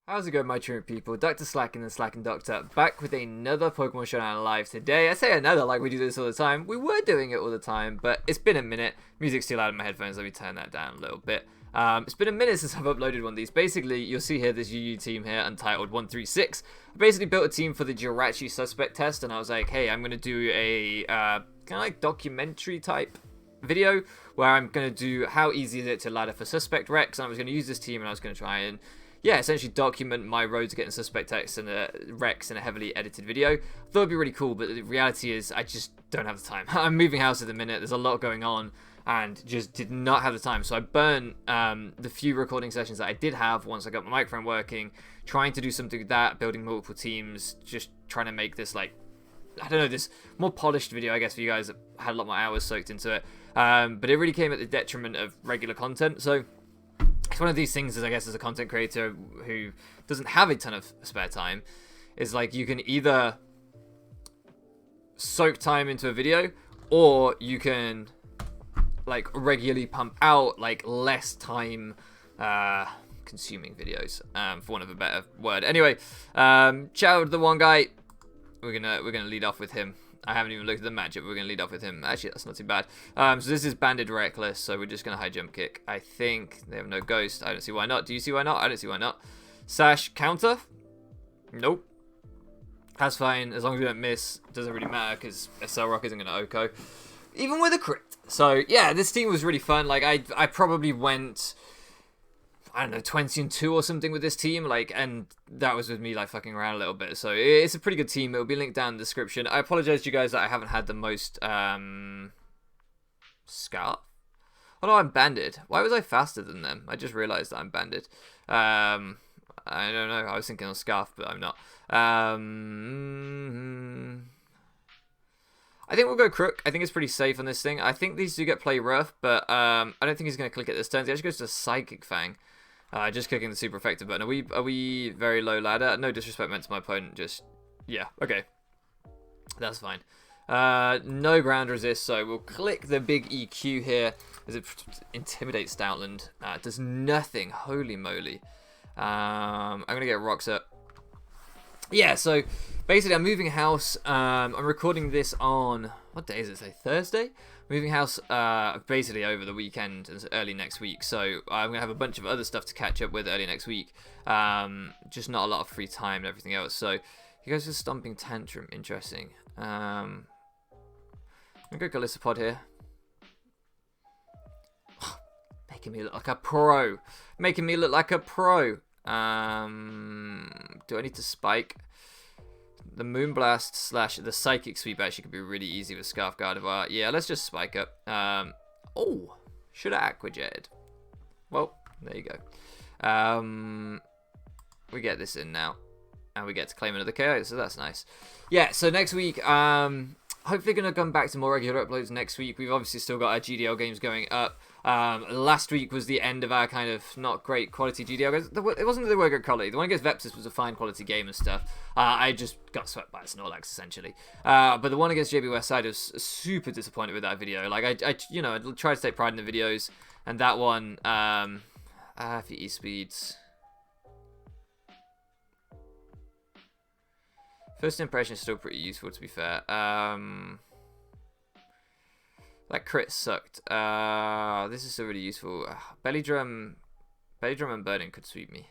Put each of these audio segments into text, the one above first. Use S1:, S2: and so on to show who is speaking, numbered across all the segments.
S1: How's it going, my true people? DrSlaking the Slacking Doctor, back with another Pokemon Showdown live today. I say another like we do this all the time. We were doing it all the time, but it's been a minute. Music's too loud in my headphones. Let me turn that down a little bit. It's been a minute since I've uploaded one of these. Basically, you'll see here this UU team here, Untitled 136. I basically built a team for the Jirachi suspect test, and I was like, hey, I'm going to do a kind of like documentary type video where I'm going to do how easy is it to ladder for suspect Rex, and I was going to use this team, and I was going to try and essentially document my road to getting suspect X and Rex in a heavily edited video. I thought it'd be really cool, but the reality is I just don't have the time. I'm moving house at the minute, there's a lot going on, and just did not have the time. So I burned the few recording sessions that I did have once I got my microphone working, trying to do something with that, building multiple teams, just trying to make this, like, I don't know, this more polished video, I guess, for you guys that had a lot more hours soaked into it. But it really came at the detriment of regular content, so it's one of these things, I guess, as a content creator who doesn't have a ton of spare time, is like you can either soak time into a video, or you can like regularly pump out like less time consuming videos, for want of a better word. Anyway, shout out to the one guy. We're gonna lead off with him. I haven't even looked at the matchup. We're going to lead off with him. Actually, that's not too bad. So this is Banded Reckless, so we're just going to high jump kick. I think they have no ghost. I don't see why not. Do you see why not? I don't see why not. Sash counter? Nope. That's fine. As long as we don't miss, it doesn't really matter because SL Rock isn't going to OHKO. Even with a crit. So, yeah, this team was really fun. Like, I probably went, I don't know, 20-2 or something with this team, like, and that was with me like fucking around a little bit. So it's a pretty good team. It'll be linked down in the description. I apologize to you guys that I haven't had the most scarf. Oh no, I'm banded. Why was I faster than them? I just realized that I'm banded. I don't know. I was thinking of scarf, but I'm not. I think we'll go Crook. I think it's pretty safe on this thing. I think these do get play rough, but I don't think he's going to click it this turn. He actually goes to Psychic Fang. Just clicking the super effective button. Are we very low ladder? No disrespect meant to my opponent. Just, yeah, okay. That's fine. No ground resist, so we'll click the big EQ here as it intimidates Stoutland. It does nothing. Holy moly. I'm going to get rocks up. Yeah, so basically I'm moving house. I'm recording this on, what day is it? Say Thursday? Moving house basically over the weekend and early next week, so I'm gonna have a bunch of other stuff to catch up with early next week. Just not a lot of free time and everything else. So he goes for Stomping Tantrum. Interesting. I'm gonna go Galissapod here. Making me look like a pro. Making me look like a pro. Do I need to spike? The Moonblast / the Psychic Sweep actually could be really easy with Scarf Gardevoir. Yeah, let's just spike up. Oh, should have Aqua Jetted. Well, there you go. We get this in now. And we get to claim another KO, so that's nice. Yeah, so next week, hopefully going to come back to more regular uploads next week. We've obviously still got our GDL games going up. Last week was the end of our kind of not great quality GDL games. It wasn't that they were good quality. The one against Vepsis was a fine quality game and stuff. I just got swept by Snorlax essentially. But the one against JB Westside was super disappointed with that video. Like I tried to take pride in the videos, and that one, for E-Speeds. First impression is still pretty useful, to be fair. That crit sucked. This is still really useful. Belly Drum and Burden could sweep me.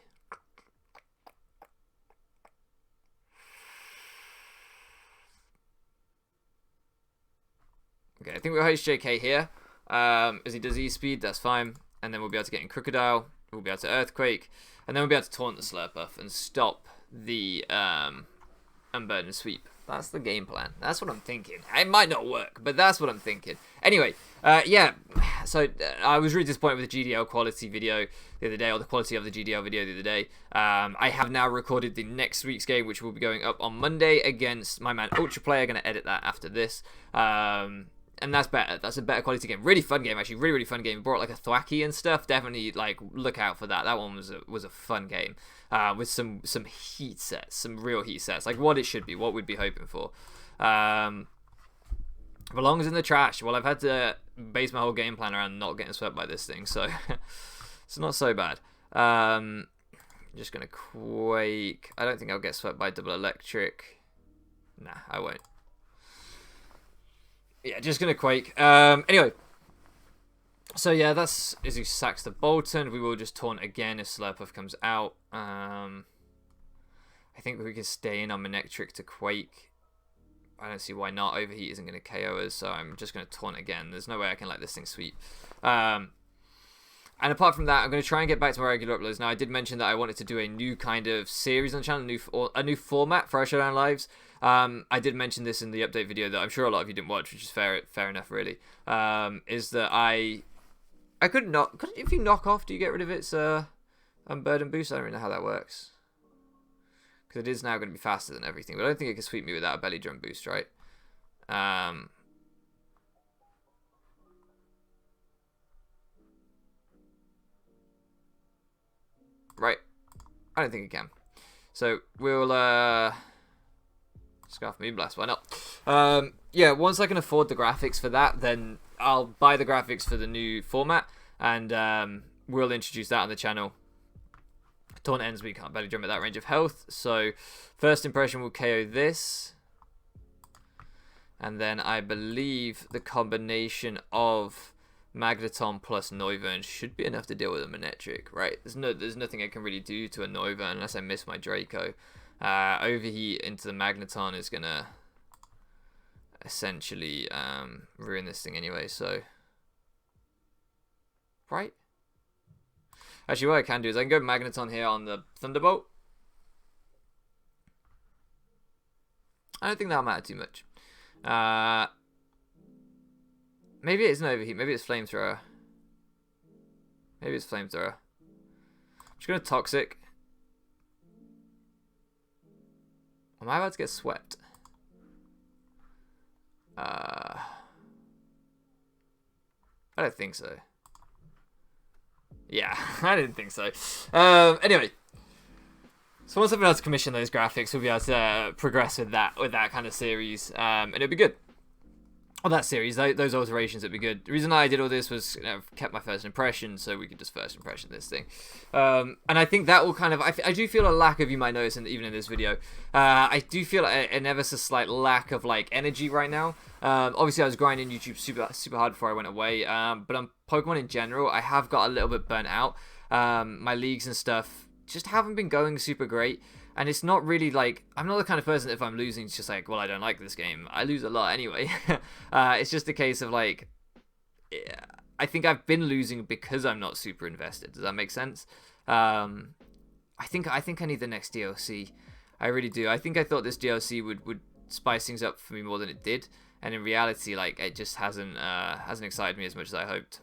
S1: Okay, I think we'll host JK here. As he does E-Speed, that's fine. And then we'll be able to get in Crocodile. We'll be able to Earthquake. And then we'll be able to taunt the Slurpuff and stop the Unburden Sweep. That's the game plan. That's what I'm thinking. It might not work, but that's what I'm thinking. Anyway, yeah, so I was really disappointed with the GDL quality video the other day, or the quality of the GDL video the other day. I have now recorded the next week's game, which will be going up on Monday against my man Ultra Play. I'm going to edit that after this. And that's better. That's a better quality game. Really fun game, actually. Really, really fun game. Brought like a Thwacky and stuff. Definitely, like, look out for that. That one was a fun game. With some heat sets. Some real heat sets. Like what it should be. What we'd be hoping for. Belongs in the trash. Well, I've had to base my whole game plan around not getting swept by this thing. So, it's not so bad. I'm just gonna Quake. I don't think I'll get swept by double electric. Nah, I won't. Yeah, just gonna Quake. Anyway. So yeah, that's as he sacks the Bolton. We will just taunt again if Slurpuff comes out. I think we can stay in on Manectric to Quake. I don't see why not. Overheat isn't going to KO us, so I'm just going to taunt again. There's no way I can let this thing sweep. And apart from that, I'm going to try and get back to my regular uploads. Now, I did mention that I wanted to do a new kind of series on the channel, a new format for our Showdown lives. I did mention this in the update video that I'm sure a lot of you didn't watch, which is fair enough, really. Is that I could not. If you knock off, do you get rid of its unburden boost? I don't really know how that works. Because it is now going to be faster than everything. But I don't think it can sweep me without a belly drum boost, right? Right. I don't think it can. So we'll Scarf Moonblast, why not? Yeah, once I can afford the graphics for that, then I'll buy the graphics for the new format, and we'll introduce that on the channel. Taunt ends, we can't belly drum at that range of health, so first impression will KO this, and then I believe the combination of Magneton plus Noivern should be enough to deal with a Manectric, right? There's nothing I can really do to a Noivern unless I miss my Draco. Overheat into the Magneton is gonna essentially ruin this thing anyway, so right. Actually, what I can do is I can go Magneton here on the Thunderbolt. I don't think that'll matter too much. Maybe it isn't Overheat. Maybe it's Flamethrower. Maybe it's Flamethrower. I'm just going to Toxic. Am I about to get swept? I don't think so. Yeah, I didn't think so. Anyway, so once I've been able to commission those graphics, we'll be able to progress with that kind of series, and it'll be good. Well, that series, those alterations, it'd be good. The reason I did all this was, kept my first impression, so we could just first impression this thing. And I think that will kind of, I do feel a lack of, you might notice, even in this video, I do feel an ever so slight lack of like energy right now. Obviously, I was grinding YouTube super hard before I went away, but on Pokemon in general, I have got a little bit burnt out. My leagues and stuff just haven't been going super great. And it's not really like, I'm not the kind of person that if I'm losing, it's just like, well, I don't like this game. I lose a lot anyway. It's just a case of like, yeah, I think I've been losing because I'm not super invested. Does that make sense? I think I need the next DLC. I really do. I think I thought this DLC would spice things up for me more than it did. And in reality, like, it just hasn't excited me as much as I hoped.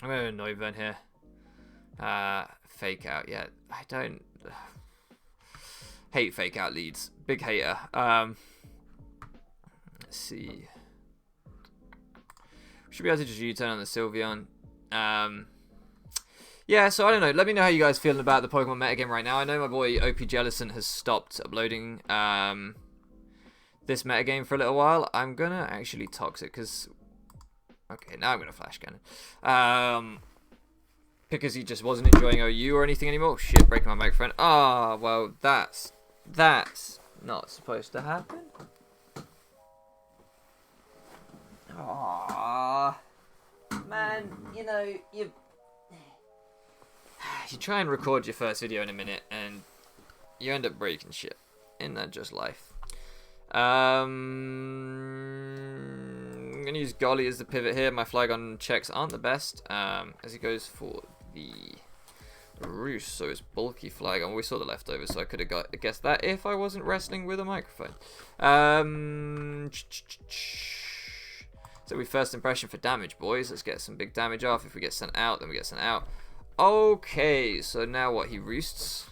S1: I'm going to Noivern here. Fake out, yeah. I don't... hate fake out leads. Big hater. Let's see. Should be able to just U-turn on the Sylveon. Yeah, so I don't know. Let me know how you guys feeling about the Pokemon metagame right now. I know my boy OP Jellison has stopped uploading this metagame for a little while. I'm gonna actually Toxic because... Okay, now I'm gonna Flash Cannon. Because he just wasn't enjoying OU or anything anymore. Shit, breaking my microphone. Ah, well, that's not supposed to happen. Aww. Man, you know, you try and record your first video in a minute and you end up breaking shit. Isn't that just life? I'm going to use Golly as the pivot here. My Flygon checks aren't the best as he goes for the Roost, so it's bulky Flygon. We saw the leftovers, so I could have guessed that if I wasn't wrestling with a microphone. So we first impression for damage, boys. Let's get some big damage off. If we get sent out, then we get sent out. Okay, so now what? He Roosts?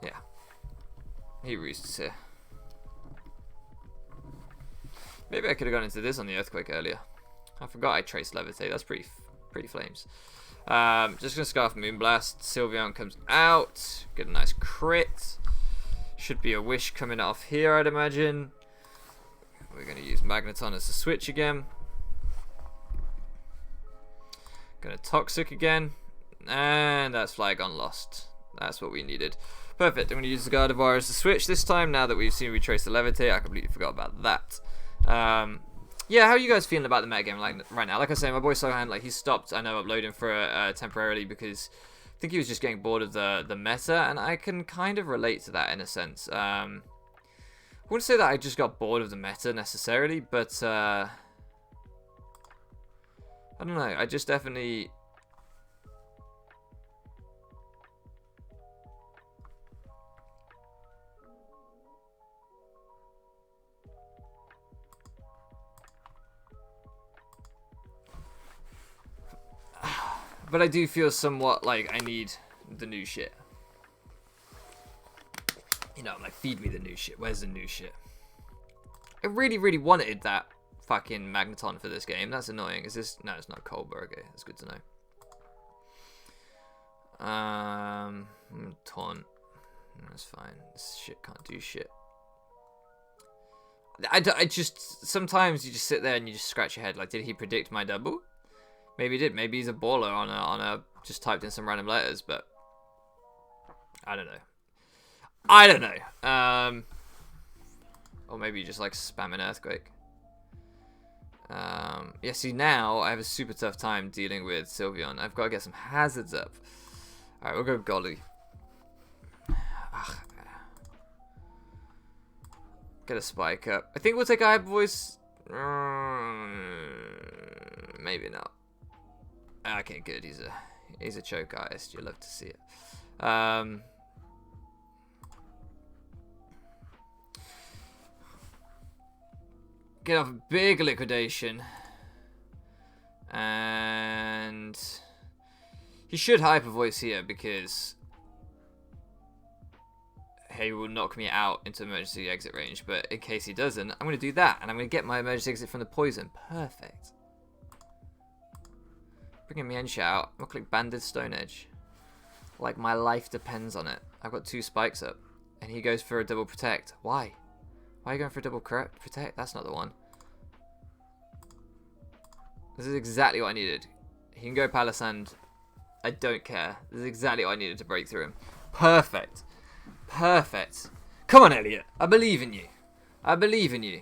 S1: Yeah. He Roosts here. Maybe I could have gone into this on the Earthquake earlier. I forgot I traced Levitate. That's pretty flames. Just going to Scarf Moonblast. Sylveon comes out. Get a nice crit. Should be a Wish coming off here, I'd imagine. We're going to use Magneton as the switch again. Going to Toxic again. And that's Flygon lost. That's what we needed. Perfect. I'm going to use the Gardevoir as the switch this time. Now that we've seen Retrace the Levitate, I completely forgot about that. Yeah, how are you guys feeling about the metagame right now? Like I say, my boy Sohan, like, he stopped, I know, uploading for temporarily because I think he was just getting bored of the meta, and I can kind of relate to that in a sense. I wouldn't say that I just got bored of the meta necessarily, but I don't know. I just definitely... But I do feel somewhat like I need the new shit. You know, like, feed me the new shit. Where's the new shit? I really, really wanted that fucking Magneton for this game. That's annoying. Is this... No, it's not Colbur. Okay, that's good to know. Taunt. That's fine. This shit can't do shit. I just... Sometimes you just sit there and you just scratch your head. Like, did he predict my double? Maybe he did. Maybe he's a baller on a just typed in some random letters, but I don't know. I don't know. Or maybe you just like spam an Earthquake. Yeah, see, now I have a super tough time dealing with Sylveon. I've got to get some hazards up. Alright, we'll go Golly. Ugh. Get a spike up. I think we'll take a Hyper Voice. Maybe not. Okay, good. He's a choke artist. You love to see it. Get off a big liquidation, and he should Hyper Voice here because he will knock me out into emergency exit range. But in case he doesn't, I'm going to do that, and I'm going to get my emergency exit from the poison. Perfect. Bringing Miensha out. I'm going to click Banded Stone Edge. Like my life depends on it. I've got 2 spikes up. And he goes for a double protect. Why? Why are you going for a double protect? That's not the one. This is exactly what I needed. He can go Palisand. I don't care. This is exactly what I needed to break through him. Perfect. Perfect. Come on, Elliot. I believe in you. I believe in you.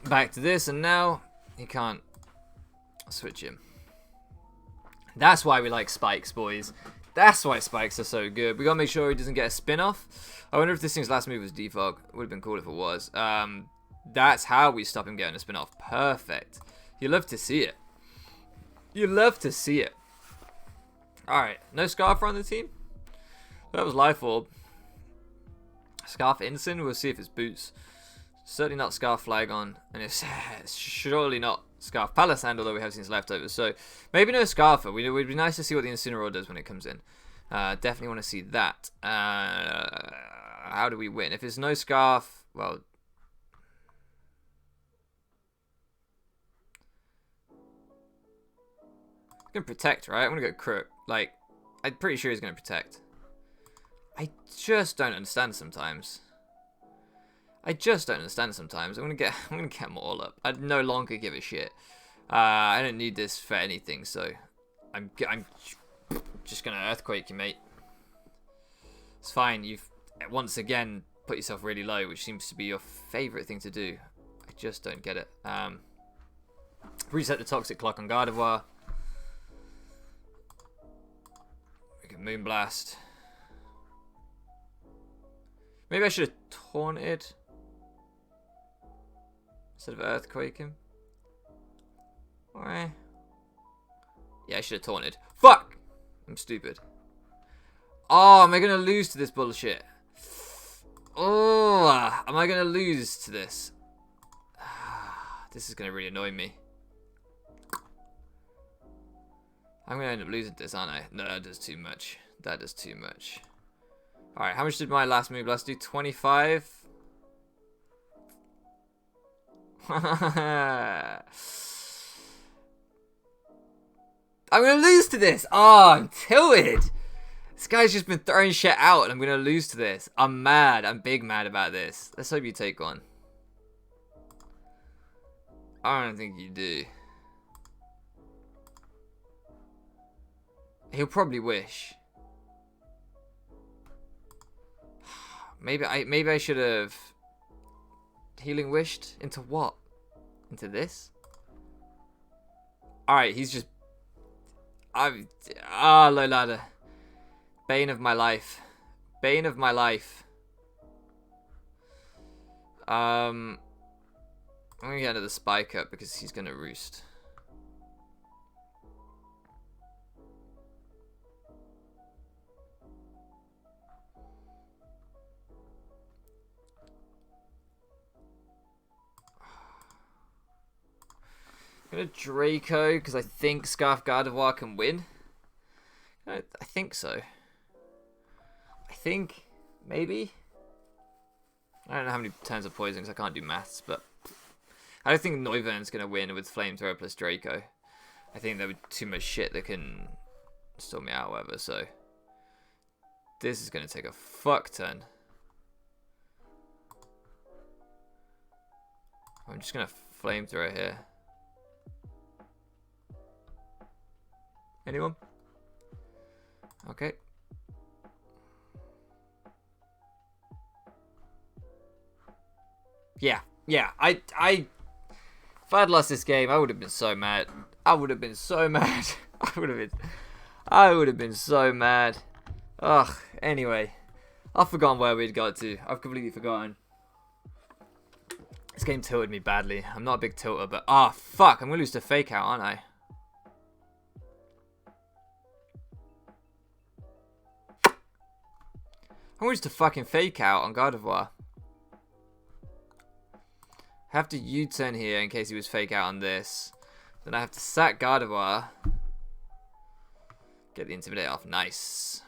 S1: Back to this, and now he can't switch him. That's why we like spikes, boys. That's why spikes are so good. We gotta make sure he doesn't get a spin-off. I wonder if this thing's last move was defog. Would have been cool if it was. That's how we stop him getting a spin-off. Perfect. You love to see it. You love to see it. Alright, no Scarf on the team. That was Life Orb. Scarf Ensign, we'll see if it's boots. Certainly not Scarf Flygon, and it's surely not Scarf Palisand, although we have seen his leftovers. So maybe no Scarfer. It would be nice to see what the Incineroar does when it comes in. Definitely want to see that. How do we win? If it's no Scarf, well... I'm going to protect, right? I'm going to go Crook. Like, I'm pretty sure he's going to protect. I just don't understand sometimes. I'm gonna get them all up. I no longer give a shit. I don't need this for anything, so I'm just gonna Earthquake you, mate. It's fine. You've once again put yourself really low, which seems to be your favorite thing to do. I just don't get it. Reset the Toxic Clock on Gardevoir. We can Moonblast. Maybe I should have Taunted instead of Earthquake him. Alright. Yeah, I should have Taunted. Fuck! I'm stupid. Oh, am I going to lose to this bullshit? Oh, am I going to lose to this? This is going to really annoy me. I'm going to end up losing this, aren't I? No, that does too much. That does too much. Alright, how much did my last move last do? 25? I'm going to lose to this. Oh, I'm tilted. This guy's just been throwing shit out and I'm going to lose to this. I'm mad. I'm big mad about this. Let's hope you take one. I don't think you do. He'll probably wish. Maybe I should have healing wished into what? Into this? All right, he's just low ladder. Bane of my life. Bane of my life. I'm gonna get another spike up because he's gonna roost. I'm gonna Draco because I think Scarf Gardevoir can win. I think so. I think maybe. I don't know how many turns of poison because I can't do maths, but I don't think Noivern's gonna win with Flamethrower plus Draco. I think there would be too much shit that can storm me out, or whatever. So this is gonna take a fuck ton. I'm just gonna Flamethrower here. Anyone? Okay. Yeah. If I had lost this game, I would have been so mad. I would have been so mad. I would have been so mad. Ugh. Anyway, I've forgotten where we'd got to. I've completely forgotten. This game tilted me badly. I'm not a big tilter, but fuck, I'm gonna lose to Fake Out, aren't I? I'm going to fucking Fake Out on Gardevoir. I have to U-turn here in case he was Fake Out on this. Then I have to sack Gardevoir. Get the Intimidate off. Nice.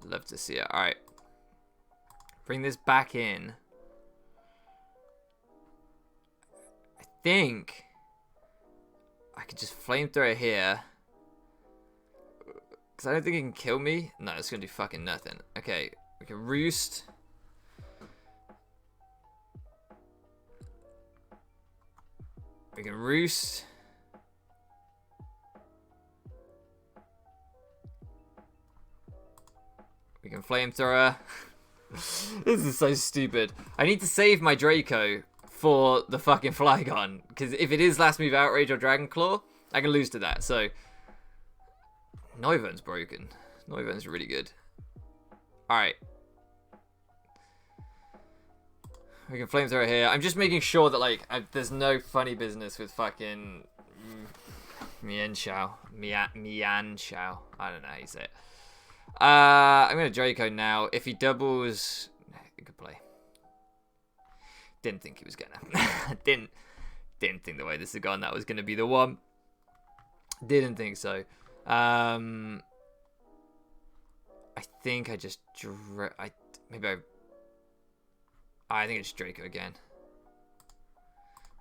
S1: Love to see it. Alright. Bring this back in. I think I could just Flamethrower here. Because I don't think it can kill me. No, it's going to do fucking nothing. Okay. We can Roost. We can Roost. We can Flamethrower. This is so stupid. I need to save my Draco for the fucking Flygon. Because if it is last move Outrage or Dragon Claw, I can lose to that. So, Noivern's broken. Noivern's really good. Alright. We can Flamethrower here. I'm just making sure that, like, there's no funny business with fucking Mienshao. Mianshao. I don't know how you say it. I'm going to Draco now. If he doubles... Good play. Didn't think he was going to. Didn't think the way this had gone that was going to be the one. Didn't think so. I think I just... I think it's Draco again.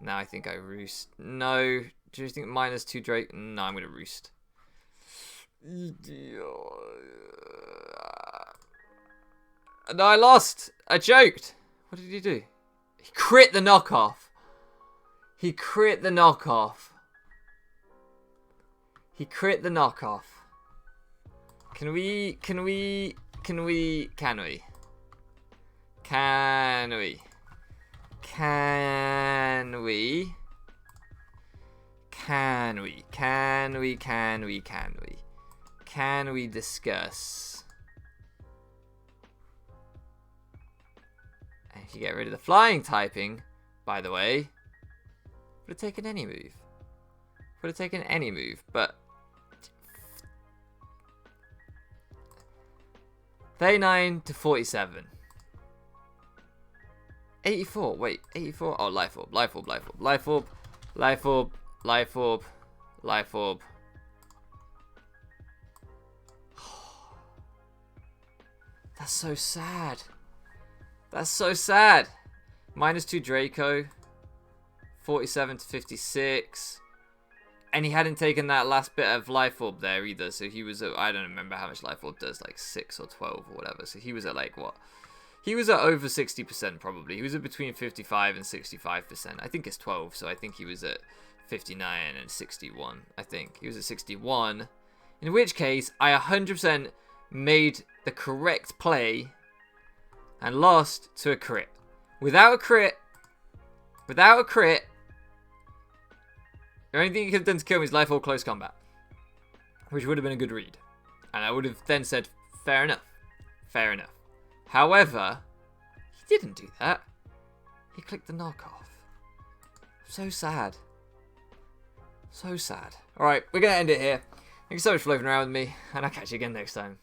S1: Now I think I Roost. No. Do you think -2 Drake? No, I'm going to Roost. No, I lost. I joked. What did he do? He crit the knockoff. He crit the knockoff. He crit the knockoff. Can we? Can we? Can we? Can we? Can we? Can we? Can we? Can we? Can we? Can we? Can we discuss? And if you get rid of the flying typing, by the way, would have taken any move. Would have taken any move, but 39 to 47. 84. Wait, 84. Oh, Life Orb, Life Orb, Life Orb, Life Orb, Life Orb, Life Orb, Life Orb. That's so sad. That's so sad. -2 Draco. 47 to 56. And he hadn't taken that last bit of life orb there either, so he was at, I don't remember how much life orb does, like 6 or 12 or whatever. So he was at like what? He was at over 60% probably. He was at between 55 and 65%. I think it's 12, so I think he was at 59 and 61. I think he was at 61. In which case, I 100% made the correct play and lost to a crit. Without a crit, the only thing he could have done to kill me is life or close combat, which would have been a good read. And I would have then said, fair enough. Fair enough. However, he didn't do that. He clicked the knockoff. So sad. So sad. Alright, we're going to end it here. Thank you so much for living around with me, and I'll catch you again next time.